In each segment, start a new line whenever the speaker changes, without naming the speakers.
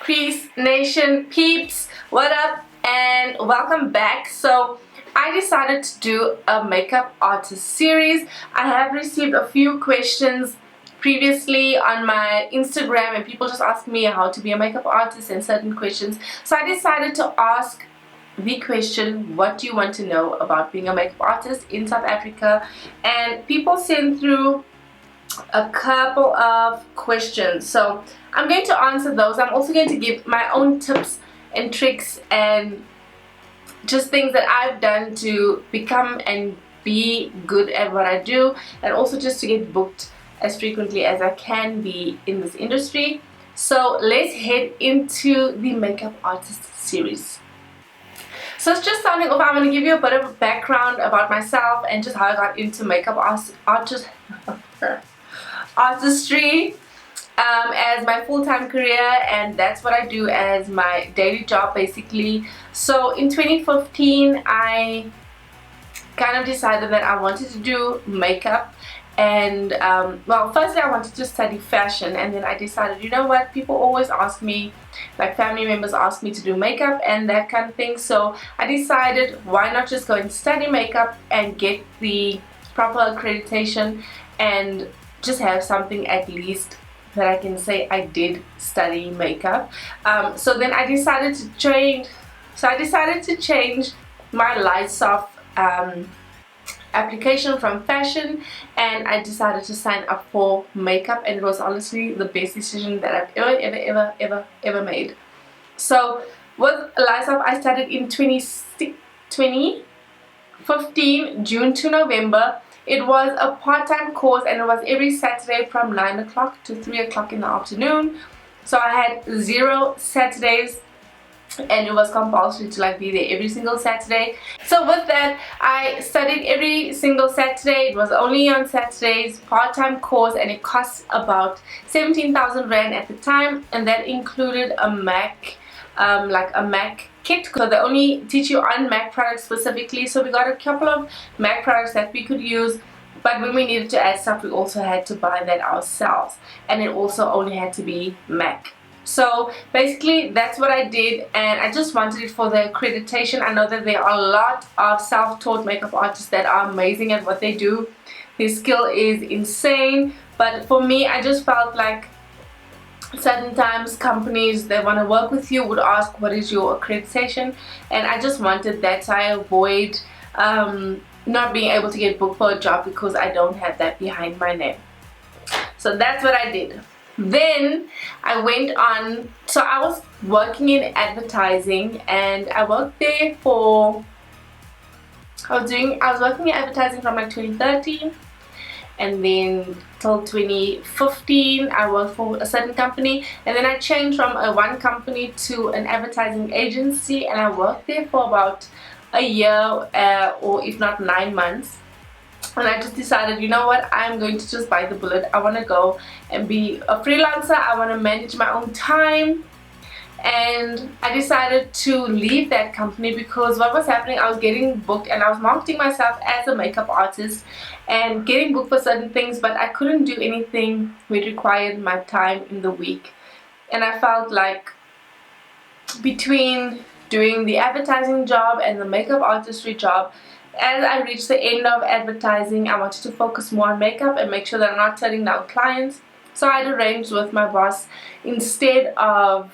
Creased Nation peeps, what up and welcome back. So I decided to do a makeup artist series. I have received a few questions previously on my Instagram and people just asked me how to be a makeup artist and certain questions. So I decided to ask the question, what do you want to know about being a makeup artist in South Africa? And people sent through a couple of questions, so I'm going to answer those. I'm also going to give my own tips and tricks and just things that I've done to become and be good at what I do, and also just to get booked as frequently as I can be in this industry. So let's head into the makeup artist series. So it's just starting off, I'm going to give you a bit of a background about myself and just how I got into makeup artistry as my full-time career, and that's what I do as my daily job basically. So in 2015 I kind of decided that I wanted to do makeup, and well, firstly I wanted to study fashion, and then I decided, you know what, people always ask me, like family members ask me to do makeup and that kind of thing, so I decided why not just go and study makeup and get the proper accreditation and just have something at least that I can say I did study makeup. So then I decided to change. So I decided to change my lights off application from fashion, and I decided to sign up for makeup, and it was honestly the best decision that I've ever made. So with lights off, I started in 2015 June to November. It was a part-time course and it was every Saturday from 9 o'clock to 3 o'clock in the afternoon. So I had 0 Saturdays and it was compulsory to like be there every single Saturday. So with that, I studied every single Saturday. It was only on Saturdays, part-time course, and it cost about 17,000 Rand at the time, and that included a Mac, like a Mac kit, because they only teach you on Mac products specifically. So we got a couple of Mac products that we could use, but when we needed to add stuff we also had to buy that ourselves, and it also only had to be Mac. So basically that's what I did, and I just wanted it for the accreditation. I know that there are a lot of self-taught makeup artists that are amazing at what they do. Their skill is insane, but for me, I just felt like certain times companies that want to work with you would ask what is your accreditation, and I just wanted that, so I avoid not being able to get booked for a job because I don't have that behind my name. So that's what I did. Then I went on, so I was working in advertising, and I worked there for, I was working in advertising from like 2013, and then till 2015 I worked for a certain company, and then I changed from one company to an advertising agency, and I worked there for about a year or if not 9 months. And I just decided, you know what, I'm going to just bite the bullet. I want to go and be a freelancer. I want to manage my own time. And I decided to leave that company because what was happening, I was getting booked and I was marketing myself as a makeup artist and getting booked for certain things, but I couldn't do anything which required my time in the week. And I felt like between doing the advertising job and the makeup artistry job, as I reached the end of advertising, I wanted to focus more on makeup and make sure that I'm not turning down clients. So I had arranged with my boss, instead of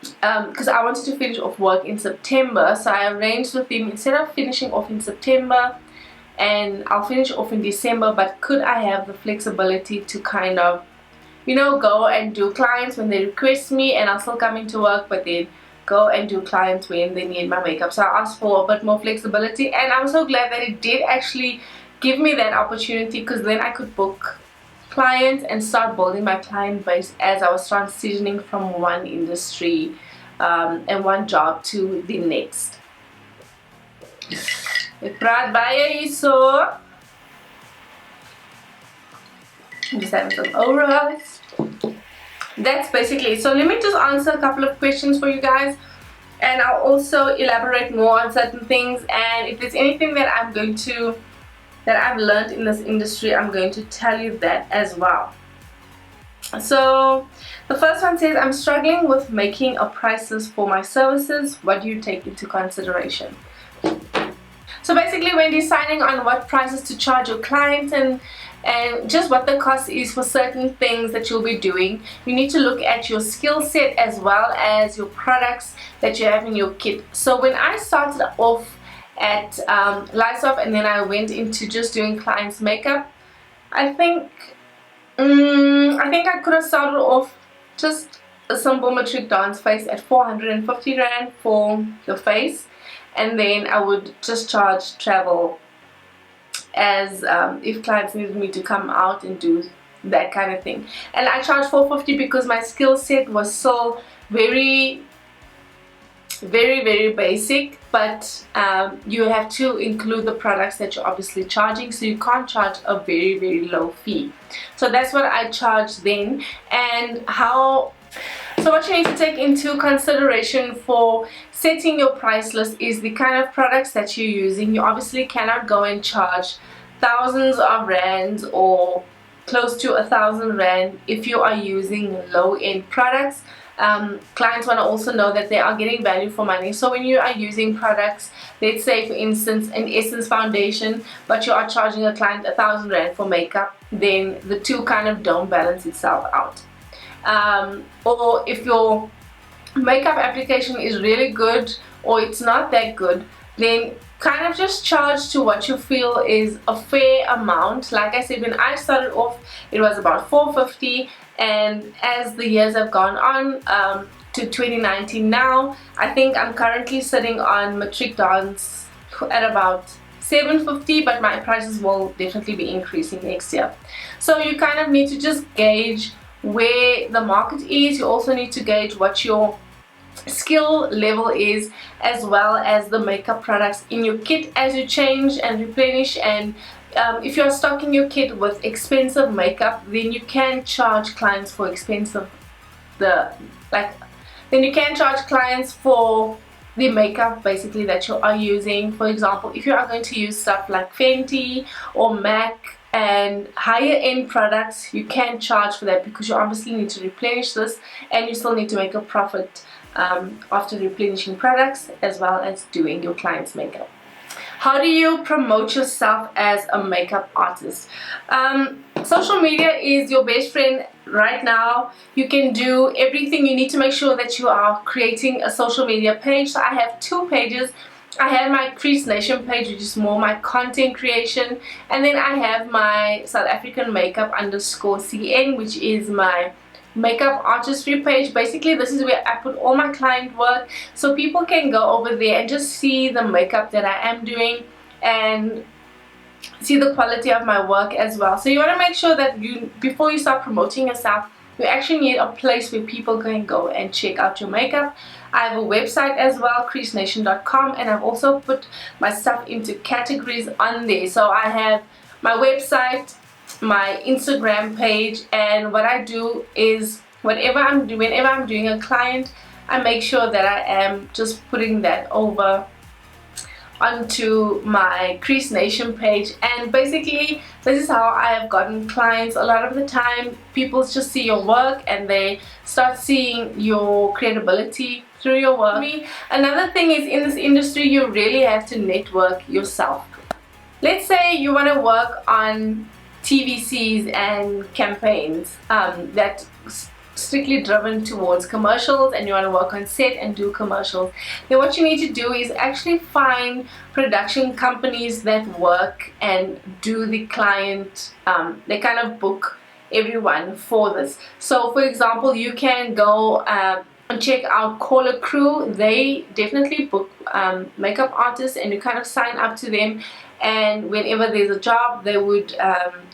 because I wanted to finish off work in September, so I arranged with him, instead of finishing off in September and I'll finish off in December, but could I have the flexibility to kind of, you know, go and do clients when they request me, and I'll still come into work, but then go and do clients when they need my makeup. So I asked for a bit more flexibility, and I'm so glad that it did actually give me that opportunity, because then I could book clients and start building my client base as I was transitioning from one industry and one job to the next. Ek praat baie hierso. I'm just having some overalls. That's basically it. So let me just answer a couple of questions for you guys, and I'll also elaborate more on certain things, and if there's anything that I've learned in this industry, I'm going to tell you that as well. So the first one says, I'm struggling with making a price list for my services. What do you take into consideration? So basically, when deciding on what prices to charge your clients and just what the cost is for certain things that you'll be doing, you need to look at your skill set as well as your products that you have in your kit. So when I started off at Lysop and then I went into just doing clients makeup, I think I could have started off just a simple matric dance face at 450 Rand for the face, and then I would just charge travel as if clients needed me to come out and do that kind of thing. And I charged 450 because my skill set was so very basic, but you have to include the products that you're obviously charging, so you can't charge a very low fee. So that's what I charged then. And so what you need to take into consideration for setting your price list is the kind of products that you're using. You obviously cannot go and charge thousands of rands or close to 1,000 Rand if you are using low-end products. Clients want to also know that they are getting value for money. So when you are using products, let's say for instance an Essence foundation, but you are charging a client 1,000 Rand for makeup, then the two kind of don't balance itself out. Or if your makeup application is really good or it's not that good, then kind of just charge to what you feel is a fair amount. Like I said, when I started off it was about 450, and as the years have gone on to 2019 now, I think I'm currently sitting on matric dance at about 750, but my prices will definitely be increasing next year. So you kind of need to just gauge where the market is. You also need to gauge what your skill level is, as well as the makeup products in your kit as you change and replenish. And if you're stocking your kit with expensive makeup, then you can charge clients for expensive then you can charge clients for the makeup basically that you are using. For example, if you are going to use stuff like Fenty or MAC and higher end products, you can charge for that because you obviously need to replenish this, and you still need to make a profit after replenishing products as well as doing your client's makeup. How do you promote yourself as a makeup artist? Social media is your best friend right now. You can do everything. You need to make sure that you are creating a social media page. So I have two pages. I have my Creased Nation page, which is more my content creation, and then I have my South African makeup _CN, which is my makeup artistry page. Basically this is where I put all my client work, so people can go over there and just see the makeup that I am doing and see the quality of my work as well. So you want to make sure that before you start promoting yourself, you actually need a place where people can go and check out your makeup. I have a website as well, creasednation.com, and I've also put my stuff into categories on there. So I have my website, my Instagram page, and what I do is whenever I'm doing a client, I make sure that I am just putting that over onto my Creased Nation page. And basically this is how I have gotten clients. A lot of the time people just see your work and they start seeing your credibility through your work. Another thing is, in this industry you really have to network yourself. Let's say you want to work on TVCs and campaigns that strictly driven towards commercials, and you want to work on set and do commercials. Then what you need to do is actually find production companies that work and do the client, they kind of book everyone for this. So for example, you can go and check out Caller Crew. They definitely book makeup artists, and you kind of sign up to them, and whenever there's a job they would,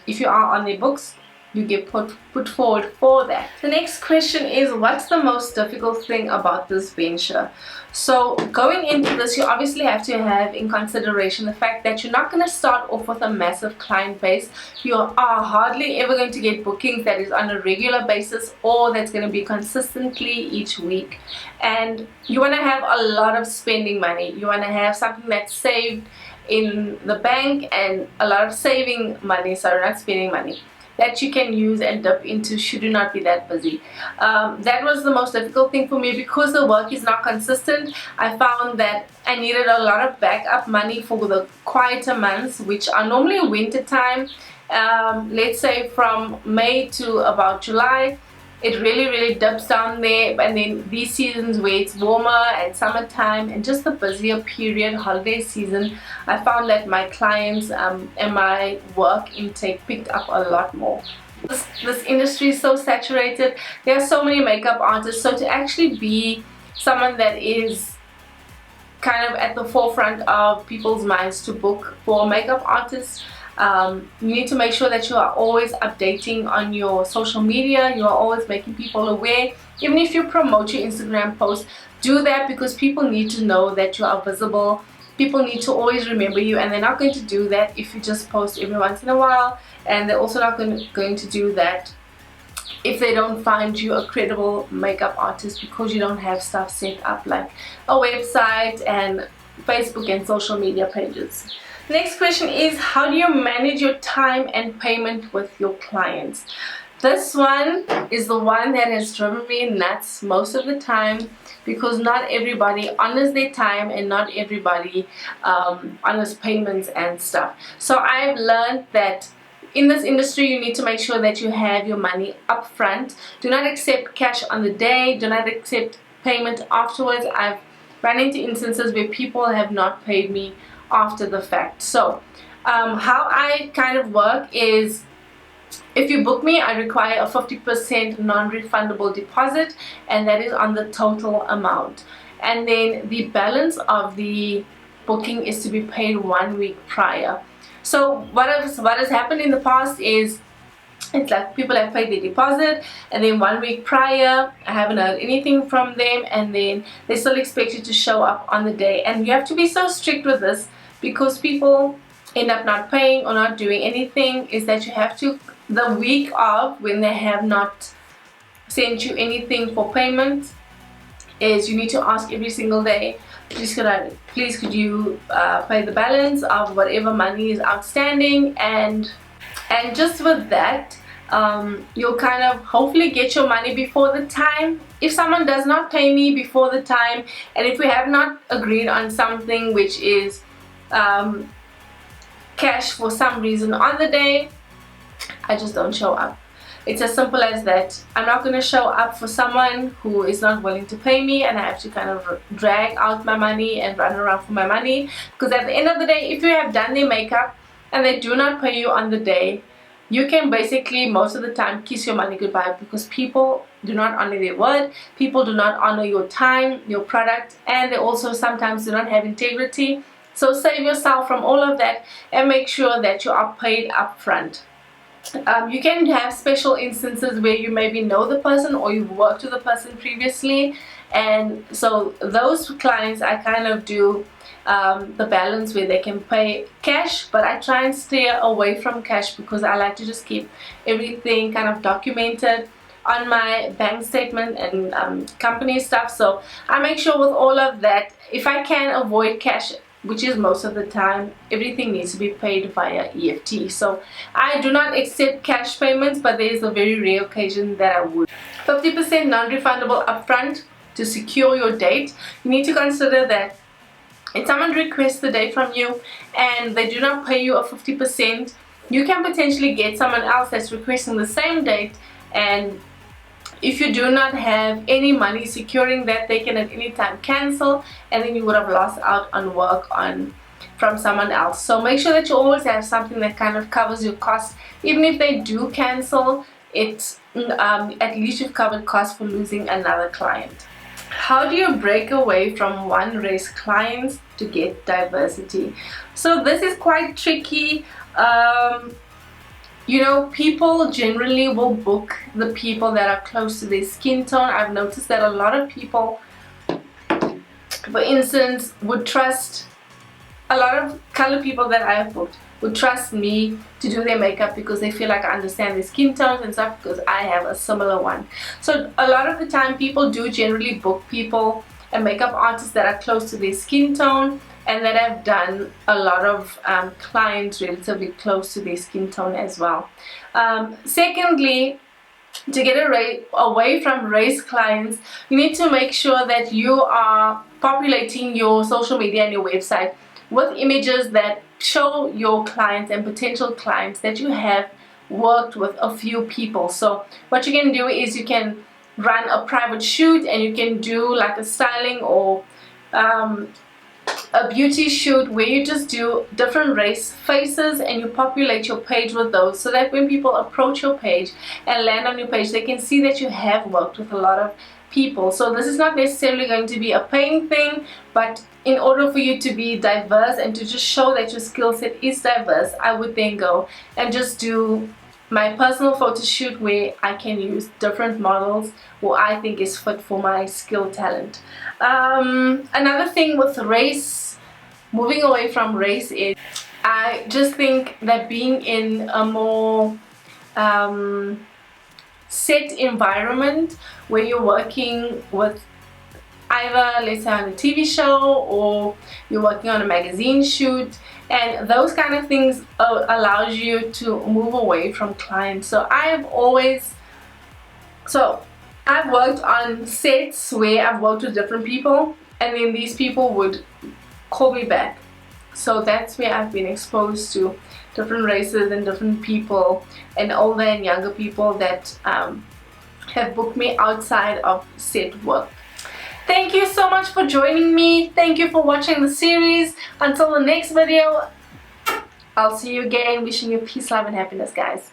if you are on their books, you get put forward for that. The next question is, what's the most difficult thing about this venture? So going into this, you obviously have to have in consideration the fact that you're not going to start off with a massive client base. You are hardly ever going to get bookings that is on a regular basis or that's going to be consistently each week. And you want to have a lot of spending money. You want to have something that's saved in the bank and a lot of saving money, sorry, not spending money. that you can use and dip into should you not be that busy. That was the most difficult thing for me because the work is not consistent. I found that I needed a lot of backup money for the quieter months, which are normally winter time. Let's say from May to about July, it really dips down there. And then these seasons where it's warmer and summertime and just the busier period, holiday season, I found that my clients and my work intake picked up a lot more. This industry is so saturated. There are so many makeup artists, so to actually be someone that is kind of at the forefront of people's minds to book for makeup artists, you need to make sure that you are always updating on your social media. You are always making people aware. Even if you promote your Instagram post, do that, because people need to know that you are visible. People need to always remember you, and they're not going to do that if you just post every once in a while, and they're also not going to do that if they don't find you a credible makeup artist, because you don't have stuff set up like a website and Facebook and social media pages. Next question is, how do you manage your time and payment with your clients? This one is the one that has driven me nuts most of the time, because not everybody honors their time and not everybody honors payments and stuff. So I've learned that in this industry you need to make sure that you have your money up front. Do not accept cash on the day. Do not accept payment afterwards. I've run into instances where people have not paid me after the fact. So how I kind of work is, if you book me, I require a 50% non-refundable deposit, and that is on the total amount. And then the balance of the booking is to be paid 1 week prior. So what has happened in the past is, it's like people have paid their deposit, and then 1 week prior I haven't heard anything from them, and then they still expect you to show up on the day. And you have to be so strict with this, because people end up not paying or not doing anything, is that you have to, the week of, when they have not sent you anything for payment, is you need to ask every single day, please could you pay the balance of whatever money is outstanding. And just with that, you'll kind of hopefully get your money before the time. If someone does not pay me before the time, and if we have not agreed on something which is cash for some reason on the day, I just don't show up. It's as simple as that. I'm not going to show up for someone who is not willing to pay me, and I have to kind of drag out my money and run around for my money. Because at the end of the day, if you have done their makeup and they do not pay you on the day, you can basically most of the time kiss your money goodbye, because people do not honor their word. People do not honor your time, your product, and they also sometimes do not have integrity. So save yourself from all of that and make sure that you are paid up front. You can have special instances where you maybe know the person or you've worked with the person previously, and so those clients I kind of do the balance where they can pay cash, but I try and steer away from cash because I like to just keep everything kind of documented on my bank statement and company stuff. So I make sure with all of that, if I can avoid cash, which is most of the time, everything needs to be paid via EFT. So I do not accept cash payments, but there is a very rare occasion that I would. 50% non-refundable upfront to secure your date. You need to consider that if someone requests the date from you and they do not pay you a 50%, you can potentially get someone else that's requesting the same date, and if you do not have any money securing that, they can at any time cancel, and then you would have lost out on work from someone else. So make sure that you always have something that kind of covers your costs. Even if they do cancel, it's at least you've covered costs for losing another client. How do you break away from one race clients to get diversity? So this is quite tricky. You know, people generally will book the people that are close to their skin tone. I've noticed that a lot of people, for instance, would trust, a lot of color people that I have booked would trust me to do their makeup because they feel like I understand their skin tones and stuff, because I have a similar one. So a lot of the time people do generally book people and makeup artists that are close to their skin tone, and that have done a lot of clients relatively close to their skin tone as well. Secondly, to get away from race clients, you need to make sure that you are populating your social media and your website with images that show your clients and potential clients that you have worked with a few people. So what you can do is you can run a private shoot, and you can do like a styling or a beauty shoot where you just do different race faces and you populate your page with those, so that when people approach your page and land on your page, they can see that you have worked with a lot of people. So this is not necessarily going to be a paying thing, but in order for you to be diverse and to just show that your skill set is diverse, I would then go and just do my personal photo shoot where I can use different models who I think is fit for my skill talent. Another thing with race, moving away from race, is I just think that being in a more set environment where you're working with either, let's say, on a TV show, or you're working on a magazine shoot, and those kind of things allows you to move away from clients. So I've worked on sets where I've worked with different people, and then these people would call me back. So that's where I've been exposed to different races and different people, and older and younger people that have booked me outside of set work. Thank you so much for joining me. Thank you for watching the series. Until the next video, I'll see you again. Wishing you peace, love, and happiness, guys.